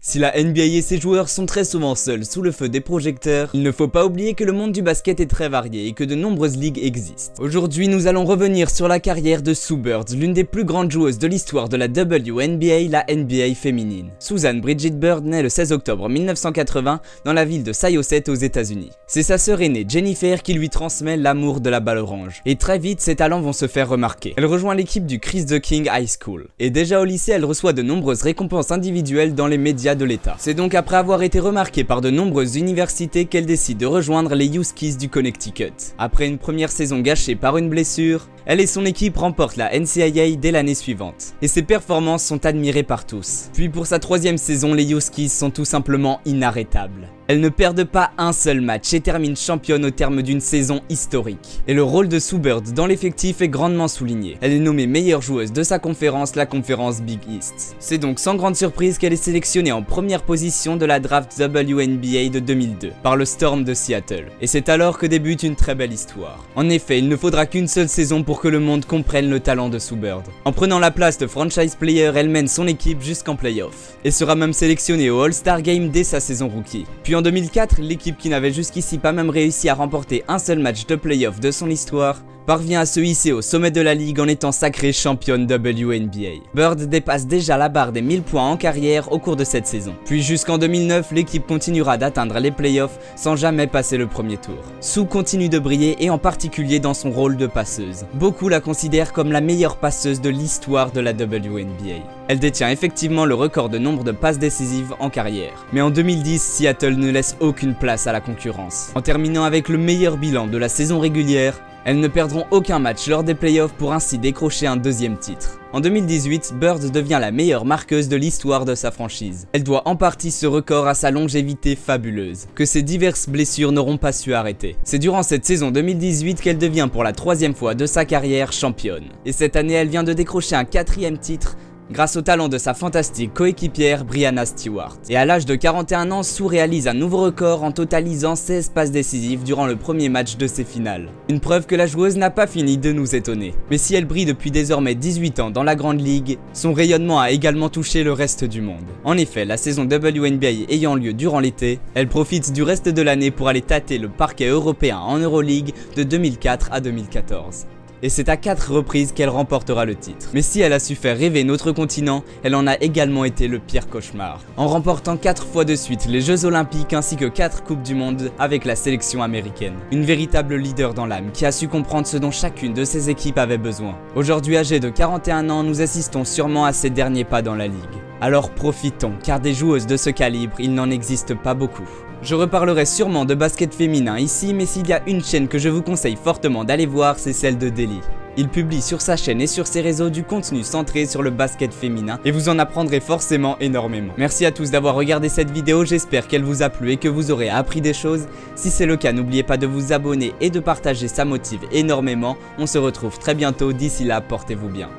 Si la NBA et ses joueurs sont très souvent seuls sous le feu des projecteurs, il ne faut pas oublier que le monde du basket est très varié et que de nombreuses ligues existent. Aujourd'hui, nous allons revenir sur la carrière de Sue Bird, l'une des plus grandes joueuses de l'histoire de la WNBA, la NBA féminine. Susan Bridget Bird naît le 16 octobre 1980 dans la ville de Syosset aux États-Unis. C'est sa sœur aînée Jennifer qui lui transmet l'amour de la balle orange. Et très vite, ses talents vont se faire remarquer. Elle rejoint l'équipe du Chris the King High School. Et déjà au lycée, elle reçoit de nombreuses récompenses individuelles dans les médias de l'État. C'est donc après avoir été remarquée par de nombreuses universités qu'elle décide de rejoindre les Huskies du Connecticut. Après une première saison gâchée par une blessure, elle et son équipe remportent la NCAA dès l'année suivante. Et ses performances sont admirées par tous. Puis pour sa troisième saison, les Huskies sont tout simplement inarrêtables. Elle ne perdent pas un seul match et termine championne au terme d'une saison historique. Et le rôle de Sue Bird dans l'effectif est grandement souligné. Elle est nommée meilleure joueuse de sa conférence, la conférence Big East. C'est donc sans grande surprise qu'elle est sélectionnée en première position de la draft WNBA de 2002 par le Storm de Seattle. Et c'est alors que débute une très belle histoire. En effet, il ne faudra qu'une seule saison pour que le monde comprenne le talent de Sue Bird. En prenant la place de franchise player, elle mène son équipe jusqu'en playoff et sera même sélectionnée au All-Star Game dès sa saison rookie. Puis en 2004, l'équipe qui n'avait jusqu'ici pas même réussi à remporter un seul match de playoff de son histoire parvient à se hisser au sommet de la ligue en étant sacrée championne WNBA. Bird dépasse déjà la barre des 1000 points en carrière au cours de cette saison. Puis jusqu'en 2009, l'équipe continuera d'atteindre les playoffs sans jamais passer le premier tour. Sue continue de briller et en particulier dans son rôle de passeuse. Beaucoup la considèrent comme la meilleure passeuse de l'histoire de la WNBA. Elle détient effectivement le record de nombre de passes décisives en carrière. Mais en 2010, Seattle ne laisse aucune place à la concurrence. En terminant avec le meilleur bilan de la saison régulière, elles ne perdront aucun match lors des playoffs pour ainsi décrocher un deuxième titre. En 2018, Bird devient la meilleure marqueuse de l'histoire de sa franchise. Elle doit en partie ce record à sa longévité fabuleuse, que ses diverses blessures n'auront pas su arrêter. C'est durant cette saison 2018 qu'elle devient pour la troisième fois de sa carrière championne. Et cette année, elle vient de décrocher un quatrième titre, grâce au talent de sa fantastique coéquipière Breanna Stewart. Et à l'âge de 41 ans, Sue réalise un nouveau record en totalisant 16 passes décisives durant le premier match de ses finales. Une preuve que la joueuse n'a pas fini de nous étonner. Mais si elle brille depuis désormais 18 ans dans la Grande Ligue, son rayonnement a également touché le reste du monde. En effet, la saison WNBA ayant lieu durant l'été, elle profite du reste de l'année pour aller tâter le parquet européen en Euroleague de 2004 à 2014. Et c'est à 4 reprises qu'elle remportera le titre. Mais si elle a su faire rêver notre continent, elle en a également été le pire cauchemar, en remportant 4 fois de suite les Jeux Olympiques ainsi que 4 Coupes du Monde avec la sélection américaine. Une véritable leader dans l'âme qui a su comprendre ce dont chacune de ses équipes avait besoin. Aujourd'hui âgée de 41 ans, nous assistons sûrement à ses derniers pas dans la ligue. Alors profitons, car des joueuses de ce calibre, il n'en existe pas beaucoup. Je reparlerai sûrement de basket féminin ici, mais s'il y a une chaîne que je vous conseille fortement d'aller voir, c'est celle de Daily. Il publie sur sa chaîne et sur ses réseaux du contenu centré sur le basket féminin et vous en apprendrez forcément énormément. Merci à tous d'avoir regardé cette vidéo, j'espère qu'elle vous a plu et que vous aurez appris des choses. Si c'est le cas, n'oubliez pas de vous abonner et de partager, ça motive énormément. On se retrouve très bientôt, d'ici là, portez-vous bien.